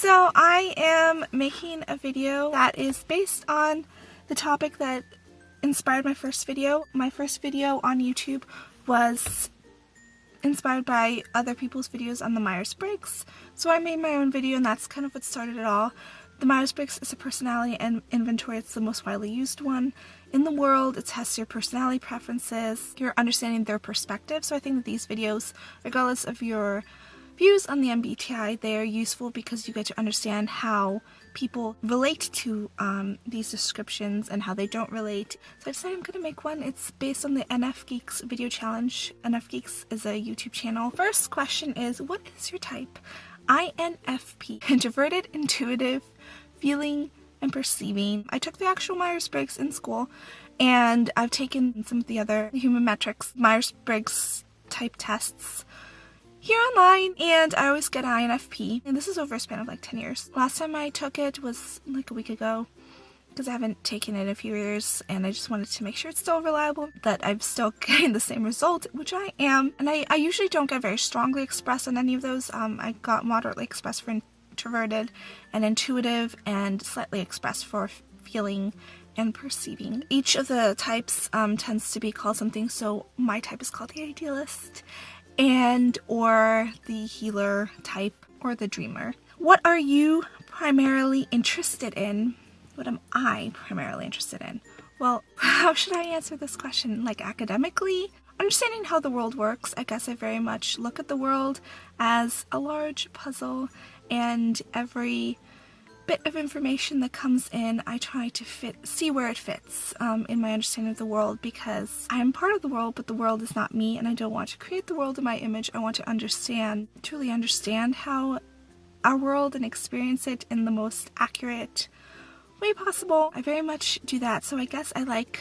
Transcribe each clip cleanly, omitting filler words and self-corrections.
So I am making a video that is based on the topic that inspired my first video. My first video on YouTube was inspired by other people's videos on the Myers-Briggs. So I made my own video, and that's kind of what started it all. The Myers-Briggs is a personality and inventory. It's the most widely used one in the world. It tests your personality preferences, your understanding their perspective. So I think that these videos, regardless of your views on the MBTI, they are useful because you get to understand how people relate to these descriptions and how they don't relate. So I decided I'm going to make one. It's based on the NFGeeks video challenge. NFGeeks is a YouTube channel. First question is, what is your type? INFP, introverted, intuitive, feeling, and perceiving. I took the actual Myers-Briggs in school, and I've taken some of the other human metrics, Myers-Briggs type tests here online, and I always get INFP, and this is over a span of like 10 years. Last time I took it was like a week ago, because I haven't taken it in a few years, and I just wanted to make sure it's still reliable, that I'm still getting the same result, which I am. And I usually don't get very strongly expressed on any of those. I got moderately expressed for introverted and intuitive, and slightly expressed for feeling and perceiving. Each of the types tends to be called something, so my type is called the idealist, and or the healer type, or the dreamer. What are you primarily interested in? What am I primarily interested in? Well, how should I answer this question? Like academically? Understanding how the world works. I guess I very much look at the world as a large puzzle, and every bit of information that comes in, I try to see where it fits in my understanding of the world, because I am part of the world, but the world is not me, and I don't want to create the world in my image. I want to truly understand how our world and experience it in the most accurate way possible. I very much do that. So I guess I like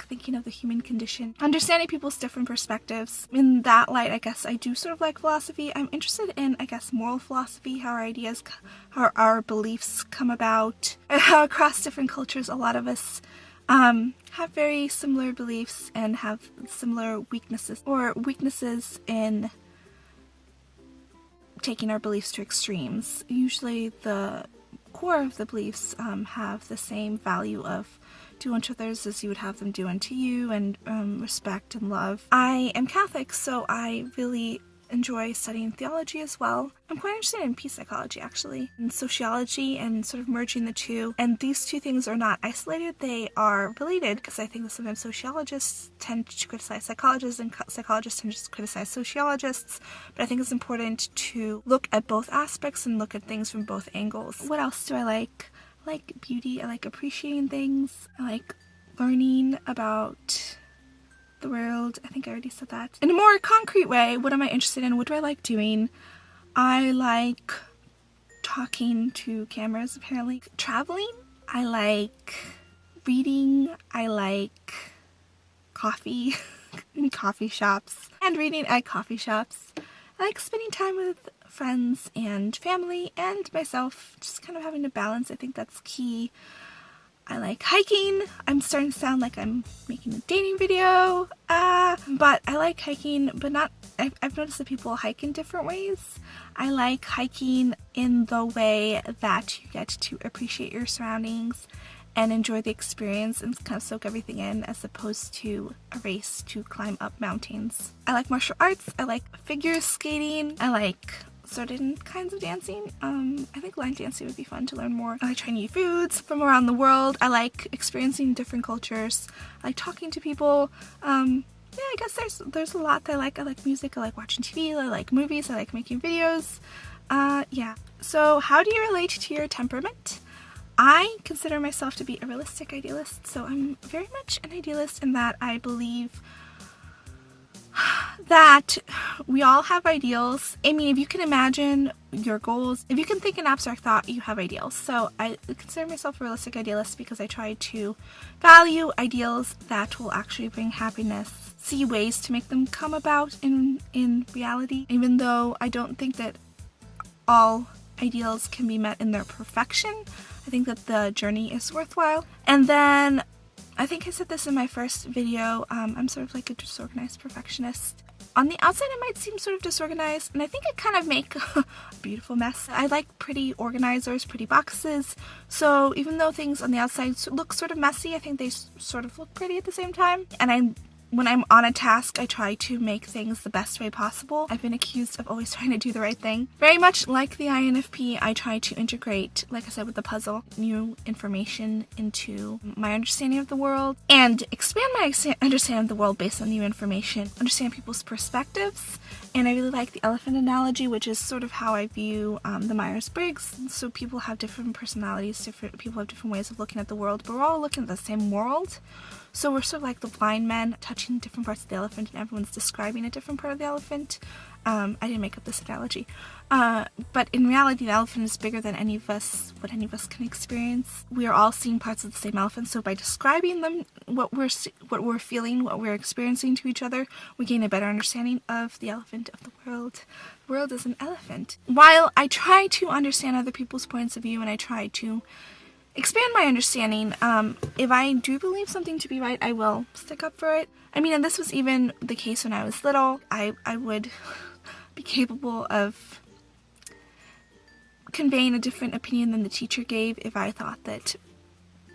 thinking of the human condition, understanding people's different perspectives. In that light, I guess I do sort of like philosophy. I'm interested in, I guess, moral philosophy, how our ideas, how our beliefs come about, and how across different cultures a lot of us have very similar beliefs and have similar weaknesses, or weaknesses in taking our beliefs to extremes. Usually the core of the beliefs have the same value of do unto others as you would have them do unto you, and respect and love. I am Catholic, so I really enjoy studying theology as well. I'm quite interested in peace psychology, actually, and sociology, and sort of merging the two. And these two things are not isolated, they are related, because I think that sometimes sociologists tend to criticize psychologists, and psychologists tend to criticize sociologists. But I think it's important to look at both aspects and look at things from both angles. What else do I like? I like beauty. I like appreciating things. I like learning about the world. I think I already said that. In a more concrete way, what am I interested in? What do I like doing? I like talking to cameras, apparently. Traveling. I like reading. I like coffee in coffee shops. And reading at coffee shops. I like spending time with friends and family and myself, just kind of having a balance. I think that's key. I like hiking. I'm starting to sound like I'm making a dating video, but I like hiking, but not, I've noticed that people hike in different ways. I like hiking in the way that you get to appreciate your surroundings and enjoy the experience and kind of soak everything in, as opposed to a race to climb up mountains. I like martial arts. I like figure skating. I like certain kinds of dancing. I think line dancing would be fun to learn more. I like trying new foods from around the world. I like experiencing different cultures. I like talking to people. Yeah, I guess there's a lot that I like. I like music. I like watching TV. I like movies. I like making videos. Yeah. So how do you relate to your temperament? I consider myself to be a realistic idealist, so I'm very much an idealist in that I believe that we all have ideals. I mean, if you can imagine your goals, if you can think an abstract thought, you have ideals. So I consider myself a realistic idealist because I try to value ideals that will actually bring happiness, see ways to make them come about in reality, even though I don't think that all ideals can be met in their perfection. I think that the journey is worthwhile. And then I think I said this in my first video, I'm sort of like a disorganized perfectionist. On the outside, it might seem sort of disorganized, and I think I kind of make a beautiful mess. I like pretty organizers, pretty boxes, so even though things on the outside look sort of messy, I think they sort of look pretty at the same time. And when I'm on a task, I try to make things the best way possible. I've been accused of always trying to do the right thing. Very much like the INFP, I try to integrate, like I said with the puzzle, new information into my understanding of the world and expand my understanding of the world based on new information, understand people's perspectives. And I really like the elephant analogy, which is sort of how I view the Myers-Briggs. So people have different personalities, people have different ways of looking at the world, but we're all looking at the same world. So we're sort of like the blind men touching different parts of the elephant, and everyone's describing a different part of the elephant. I didn't make up this analogy. But in reality, the elephant is bigger than what any of us can experience. We are all seeing parts of the same elephant, so by describing them, what we're feeling, what we're experiencing to each other, we gain a better understanding of the elephant of the world. The world is an elephant. While I try to understand other people's points of view and I try to expand my understanding, if I do believe something to be right, I will stick up for it. I mean, and this was even the case when I was little. I would be capable of conveying a different opinion than the teacher gave if I thought that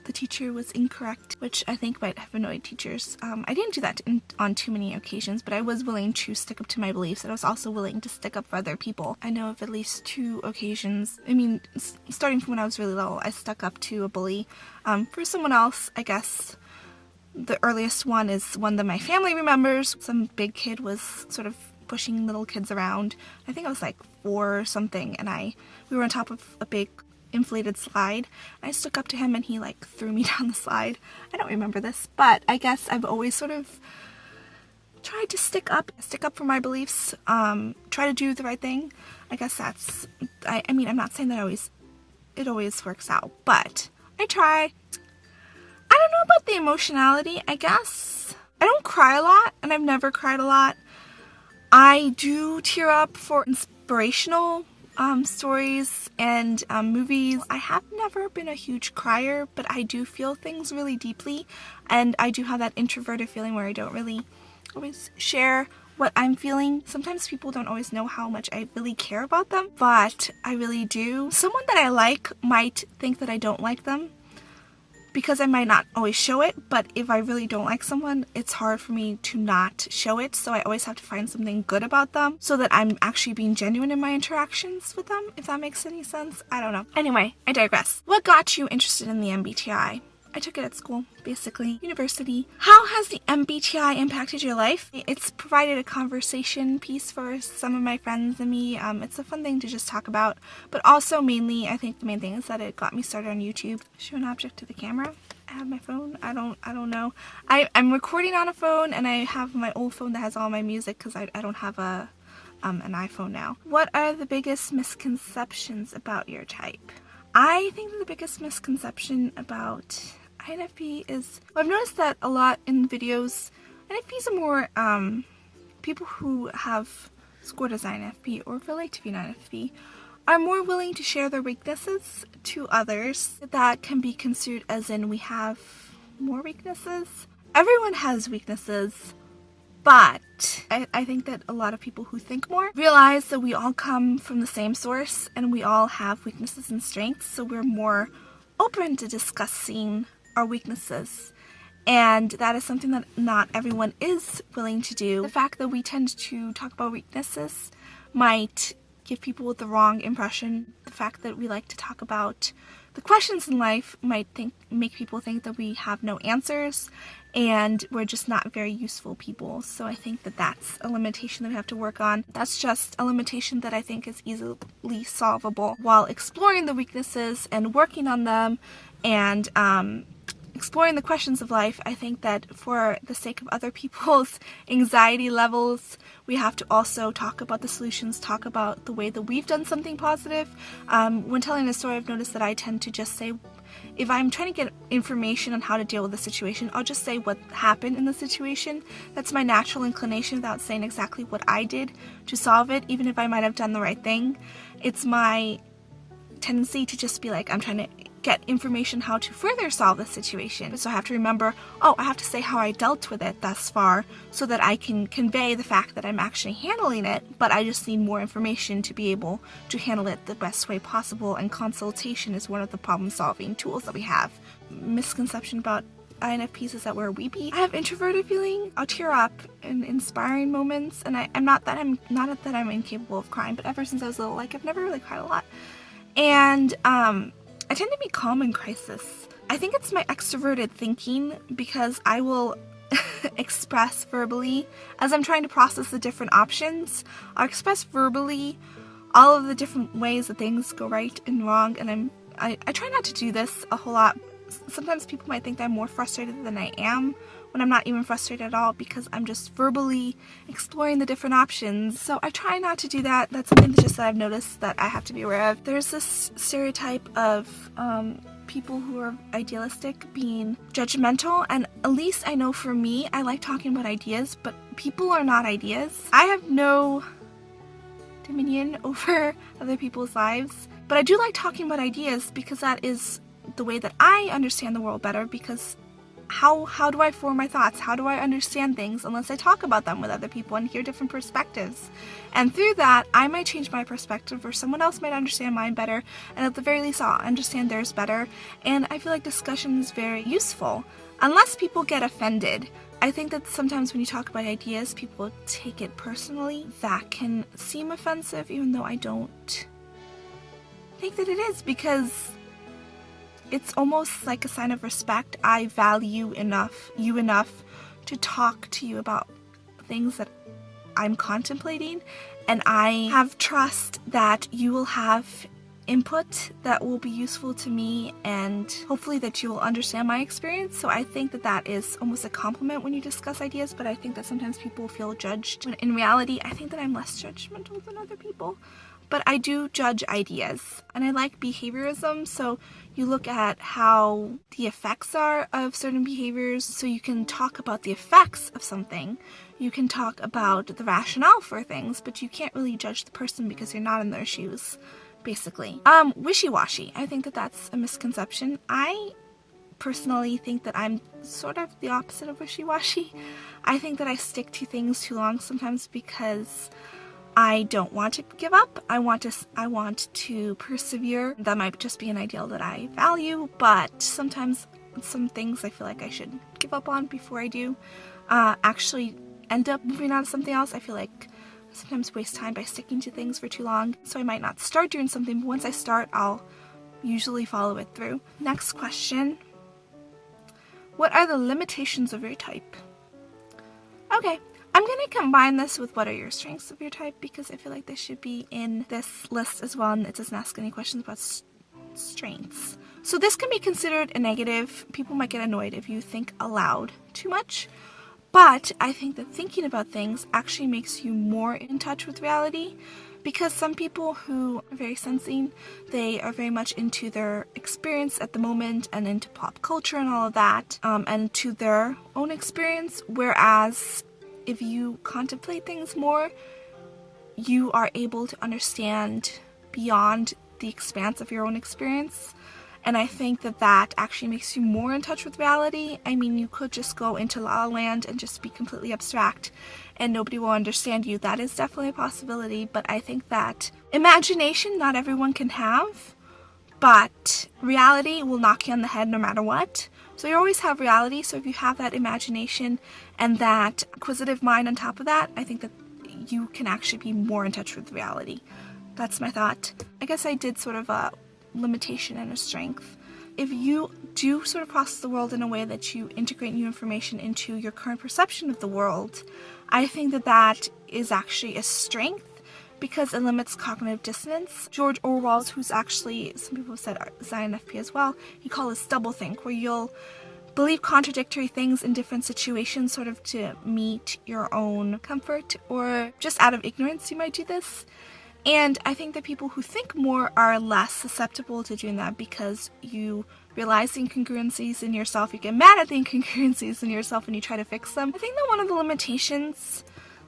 the teacher was incorrect, which I think might have annoyed teachers. I didn't do that on too many occasions, but I was willing to stick up to my beliefs, and I was also willing to stick up for other people. I know of at least 2 occasions. I mean, starting from when I was really little, I stuck up to a bully for someone else. I guess the earliest one is one that my family remembers. Some big kid was sort of pushing little kids around. I think I was like 4 or something, and we were on top of a big inflated slide. I stuck up to him and he like threw me down the slide. I don't remember this, but I guess I've always sort of tried to stick up for my beliefs, try to do the right thing. I guess that's, I mean, I'm not saying that it always works out, but I try. I don't know about the emotionality, I guess. I don't cry a lot, and I've never cried a lot. I do tear up for inspirational stories and movies. I have never been a huge crier, but I do feel things really deeply, and I do have that introverted feeling where I don't really always share what I'm feeling. Sometimes people don't always know how much I really care about them, but I really do. Someone that I like might think that I don't like them because I might not always show it, but if I really don't like someone, it's hard for me to not show it, so I always have to find something good about them so that I'm actually being genuine in my interactions with them, if that makes any sense. I don't know. Anyway, I digress. What got you interested in the MBTI? I took it at school, basically. University. How has the MBTI impacted your life? It's provided a conversation piece for some of my friends and me. It's a fun thing to just talk about, but also mainly, I think the main thing is that it got me started on YouTube. Show an object to the camera. I have my phone. I don't know. I'm recording on a phone, and I have my old phone that has all my music because I don't have an iPhone now. What are the biggest misconceptions about your type? I think that the biggest misconception about INFP is, I've noticed that a lot in videos, INFPs are more, people who have scored as INFP or relate to being INFP are more willing to share their weaknesses to others. That can be construed as in we have more weaknesses. Everyone has weaknesses, but I think that a lot of people who think more realize that we all come from the same source and we all have weaknesses and strengths, so we're more open to discussing our weaknesses. And that is something that not everyone is willing to do. The fact that we tend to talk about weaknesses might give people the wrong impression. The fact that we like to talk about the questions in life might make people think that we have no answers and we're just not very useful people. So I think that that's a limitation that we have to work on. That's just a limitation that I think is easily solvable while exploring the weaknesses and working on them and exploring the questions of life. I think that for the sake of other people's anxiety levels, we have to also talk about the solutions, talk about the way that we've done something positive. When telling a story, I've noticed that I tend to just say, if I'm trying to get information on how to deal with the situation, I'll just say what happened in the situation. That's my natural inclination without saying exactly what I did to solve it, even if I might have done the right thing. It's my tendency to just be like, I'm trying to get information how to further solve the situation. So I have to remember, oh, I have to say how I dealt with it thus far so that I can convey the fact that I'm actually handling it, but I just need more information to be able to handle it the best way possible, and consultation is one of the problem-solving tools that we have. Misconception about INFPs is that we're weepy. I have introverted feeling. I'll tear up in inspiring moments, and I'm not that I'm incapable of crying, but ever since I was little, like, I've never really cried a lot. And I tend to be calm in crisis. I think it's my extroverted thinking, because I will express verbally as I'm trying to process the different options. I'll express verbally all of the different ways that things go right and wrong, and I try not to do this a whole lot. Sometimes people might think that I'm more frustrated than I am, when I'm not even frustrated at all, because I'm just verbally exploring the different options. So I try not to do that. That's something that I've noticed that I have to be aware of. There's this stereotype of people who are idealistic being judgmental, and at least I know for me, I like talking about ideas, but people are not ideas. I have no dominion over other people's lives, but I do like talking about ideas because that is the way that I understand the world better, because how do I form my thoughts? How do I understand things unless I talk about them with other people and hear different perspectives? And through that, I might change my perspective, or someone else might understand mine better, and at the very least, I'll understand theirs better. And I feel like discussion is very useful, unless people get offended. I think that sometimes when you talk about ideas, people take it personally. That can seem offensive, even though I don't think that it is, because it's almost like a sign of respect. I value you enough to talk to you about things that I'm contemplating, and I have trust that you will have input that will be useful to me, and hopefully that you will understand my experience. So I think that that is almost a compliment when you discuss ideas, but I think that sometimes people feel judged, when in reality I think that I'm less judgmental than other people. But I do judge ideas, and I like behaviorism, so you look at how the effects are of certain behaviors, so you can talk about the effects of something. You can talk about the rationale for things, but you can't really judge the person because you're not in their shoes, basically. Wishy-washy. I think that that's a misconception. I personally think that I'm sort of the opposite of wishy-washy. I think that I stick to things too long sometimes because I don't want to give up. I want to persevere. That might just be an ideal that I value, but sometimes some things I feel like I should give up on before I do actually end up moving on to something else. I feel like I sometimes waste time by sticking to things for too long, so I might not start doing something, but once I start, I'll usually follow it through. Next question. What are the limitations of your type? Okay. I'm going to combine this with what are your strengths of your type, because I feel like they should be in this list as well, and it doesn't ask any questions about strengths. So this can be considered a negative. People might get annoyed if you think aloud too much, but I think that thinking about things actually makes you more in touch with reality, because some people who are very sensing, they are very much into their experience at the moment and into pop culture and all of that, and to their own experience, whereas if you contemplate things more, you are able to understand beyond the expanse of your own experience. And I think that that actually makes you more in touch with reality. I mean, you could just go into La La Land and just be completely abstract and nobody will understand you. That is definitely a possibility, but I think that imagination not everyone can have, but reality will knock you on the head no matter what. So you always have reality, so if you have that imagination and that inquisitive mind on top of that, I think that you can actually be more in touch with reality. That's my thought. I guess I did sort of a limitation and a strength. If you do sort of process the world in a way that you integrate new information into your current perception of the world, I think that that is actually a strength, because it limits cognitive dissonance. George Orwell, who's actually, some people have said is INFP as well, he calls this doublethink, where you'll believe contradictory things in different situations sort of to meet your own comfort, or just out of ignorance you might do this. And I think that people who think more are less susceptible to doing that, because you realize the incongruencies in yourself, you get mad at the incongruencies in yourself and you try to fix them. I think that one of the limitations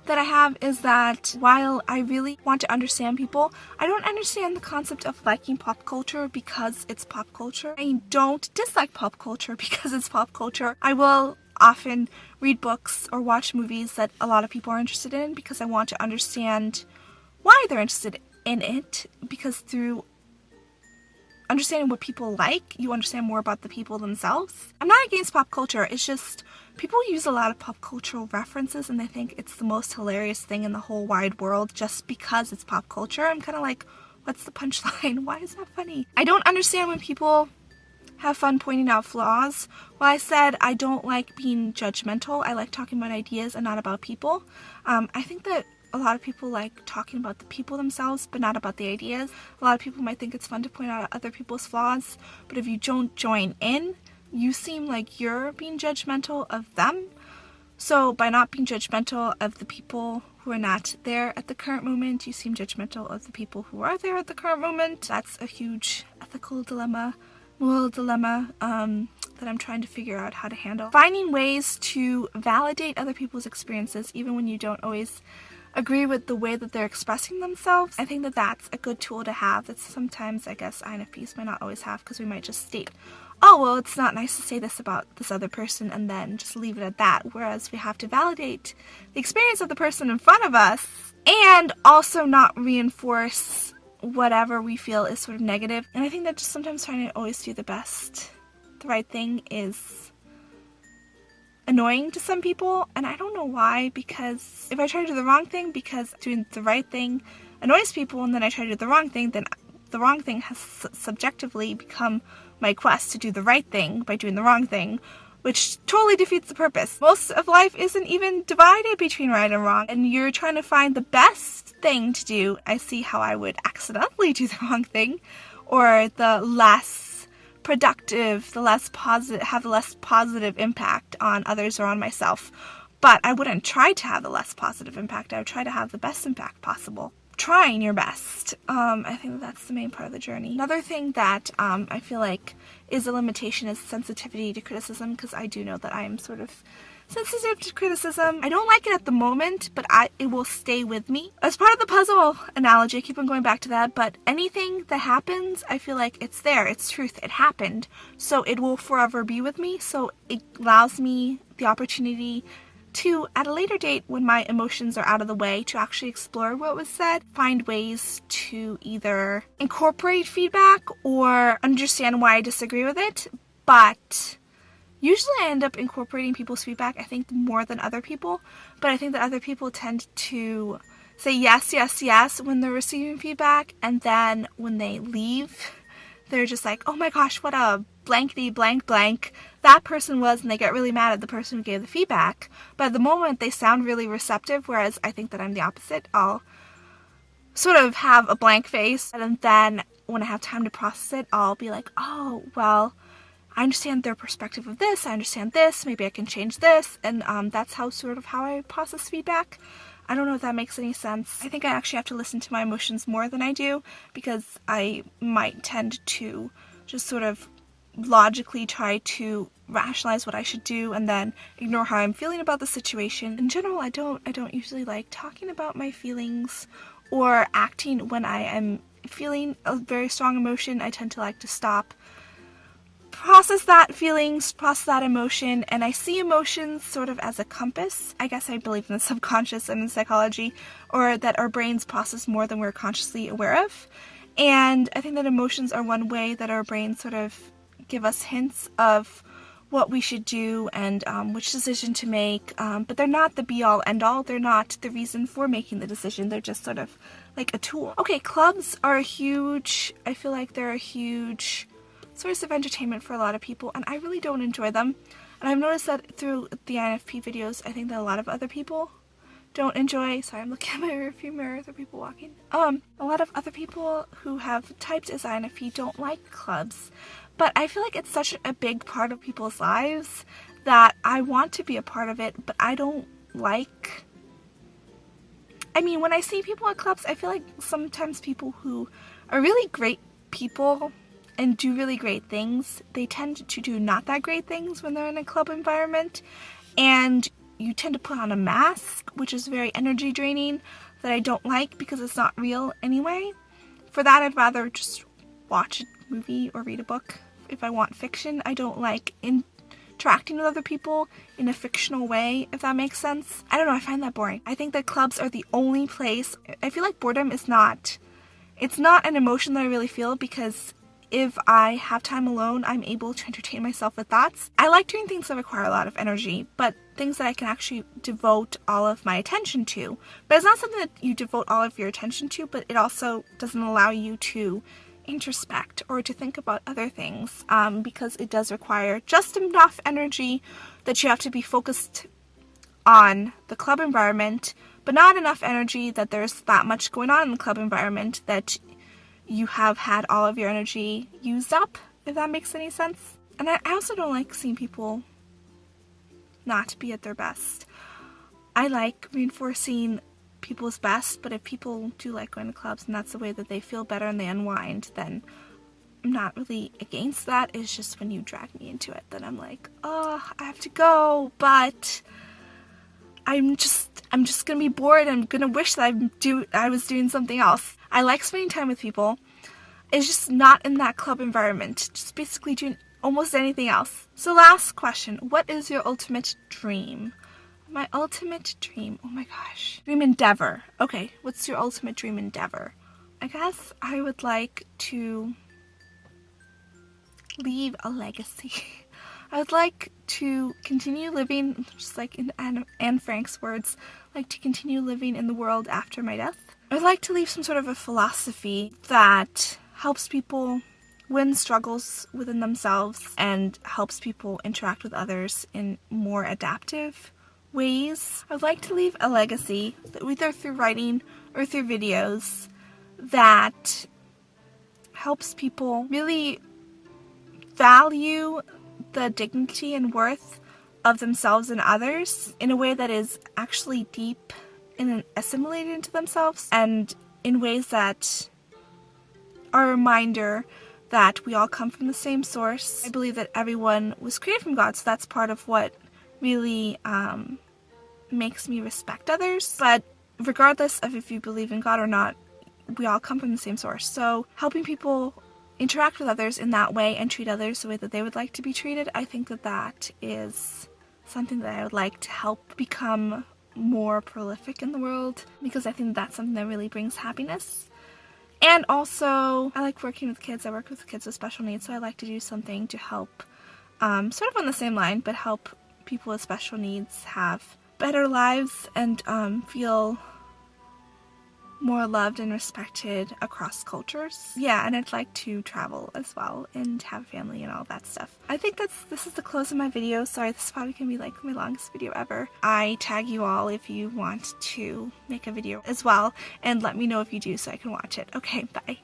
that I have is that while I really want to understand people, I don't understand the concept of liking pop culture because it's pop culture. I don't dislike pop culture because it's pop culture. I will often read books or watch movies that a lot of people are interested in because I want to understand why they're interested in it, because through understanding what people like, you understand more about the people themselves. I'm not against pop culture, it's just people use a lot of pop cultural references and they think it's the most hilarious thing in the whole wide world just because it's pop culture. I'm kind of like, what's the punchline? Why is that funny? I don't understand when people have fun pointing out flaws. Well, I said I don't like being judgmental. I like talking about ideas and not about people. I think that a lot of people like talking about the people themselves, but not about the ideas. A lot of people might think it's fun to point out other people's flaws, but if you don't join in, you seem like you're being judgmental of them. So by not being judgmental of the people who are not there at the current moment, you seem judgmental of the people who are there at the current moment. That's a huge ethical dilemma, moral dilemma, that I'm trying to figure out how to handle. Finding ways to validate other people's experiences, even when you don't always agree with the way that they're expressing themselves. I think that that's a good tool to have that sometimes I guess INFPs might not always have, because we might just state, oh, well, it's not nice to say this about this other person and then just leave it at that. Whereas we have to validate the experience of the person in front of us and also not reinforce whatever we feel is sort of negative. And I think that just sometimes trying to always do the right thing is annoying to some people, and I don't know why, because if I try to do the wrong thing because doing the right thing annoys people, and then I try to do the wrong thing, then the wrong thing has subjectively become my quest to do the right thing by doing the wrong thing, which totally defeats the purpose. Most of life isn't even divided between right and wrong, and you're trying to find the best thing to do. I see how I would accidentally do the wrong thing, or the less productive, have the less positive impact on others or on myself. But I wouldn't try to have the less positive impact. I would try to have the best impact possible. Trying your best. I think that's the main part of the journey. Another thing that I feel like is a limitation is sensitivity to criticism, because I do know that I am sort of sensitive to criticism. I don't like it at the moment, but it will stay with me. As part of the puzzle analogy, I keep on going back to that, but anything that happens, I feel like it's there, it's truth, it happened. So it will forever be with me, so it allows me the opportunity to, at a later date when my emotions are out of the way, to actually explore what was said, find ways to either incorporate feedback or understand why I disagree with it, but usually I end up incorporating people's feedback, I think, more than other people, but I think that other people tend to say yes, yes, yes when they're receiving feedback, and then when they leave, they're just like, oh my gosh, what a blankety blank blank that person was, and they get really mad at the person who gave the feedback. But at the moment, they sound really receptive, whereas I think that I'm the opposite. I'll sort of have a blank face, and then when I have time to process it, I'll be like, oh, well, I understand their perspective of this, I understand this, maybe I can change this, and that's how I process feedback. I don't know if that makes any sense. I think I actually have to listen to my emotions more than I do, because I might tend to just sort of logically try to rationalize what I should do and then ignore how I'm feeling about the situation. In general, I don't usually like talking about my feelings or acting when I am feeling a very strong emotion. I tend to like to stop, process that feelings, process that emotion, and I see emotions sort of as a compass. I guess I believe in the subconscious and in psychology, or that our brains process more than we're consciously aware of. And I think that emotions are one way that our brains sort of give us hints of what we should do and which decision to make, but they're not the be-all end-all. They're not the reason for making the decision. They're just sort of like a tool. Okay, clubs are I feel like they're a huge source of entertainment for a lot of people, and I really don't enjoy them. And I've noticed that through the INFP videos, I think that a lot of other people don't enjoy. Sorry, I'm looking at my rearview mirror. There are people walking. A lot of other people who have typed as INFP don't like clubs, but I feel like it's such a big part of people's lives that I want to be a part of it, but I don't like. I mean, when I see people at clubs, I feel like sometimes people who are really great people and do really great things, they tend to do not that great things when they're in a club environment. And you tend to put on a mask, which is very energy draining, that I don't like because it's not real anyway. For that, I'd rather just watch a movie or read a book. If I want fiction, I don't like interacting with other people in a fictional way, if that makes sense. I don't know, I find that boring. I think that clubs are the only place. I feel like boredom is not, it's not an emotion that I really feel, because if I have time alone, I'm able to entertain myself with thoughts. I like doing things that require a lot of energy, but things that I can actually devote all of my attention to. But it's not something that you devote all of your attention to, but it also doesn't allow you to introspect or to think about other things, because it does require just enough energy that you have to be focused on the club environment, but not enough energy that there's that much going on in the club environment that you have had all of your energy used up, if that makes any sense. And I also don't like seeing people not be at their best. I like reinforcing people's best, but if people do like going to clubs and that's the way that they feel better and they unwind, then I'm not really against that. It's just when you drag me into it, then I'm like, oh, I have to go, but I'm just gonna be bored. I'm gonna wish that I was doing something else. I like spending time with people. It's just not in that club environment. Just basically doing almost anything else. So last question, what is your ultimate dream? My ultimate dream, oh my gosh. Dream endeavor. Okay, what's your ultimate dream endeavor? I guess I would like to leave a legacy. I would like to continue living, just like in Anne Frank's words, like to continue living in the world after my death. I would like to leave some sort of a philosophy that helps people win struggles within themselves and helps people interact with others in more adaptive ways. I would like to leave a legacy, either through writing or through videos, that helps people really value the dignity and worth of themselves and others in a way that is actually deep and assimilated into themselves, and in ways that are a reminder that we all come from the same source. I believe that everyone was created from God, so that's part of what really makes me respect others. But regardless of if you believe in God or not, we all come from the same source. So helping people interact with others in that way and treat others the way that they would like to be treated, I think that that is something that I would like to help become more prolific in the world, because I think that's something that really brings happiness. And also, I like working with kids. I work with kids with special needs, so I like to do something to help, sort of on the same line, but help people with special needs have better lives and feel more loved and respected across cultures. Yeah, and I'd like to travel as well and have a family and all that stuff. I think this is the close of my video. Sorry, this is probably gonna be like my longest video ever. I tag you all if you want to make a video as well, and let me know if you do so I can watch it. Okay, bye.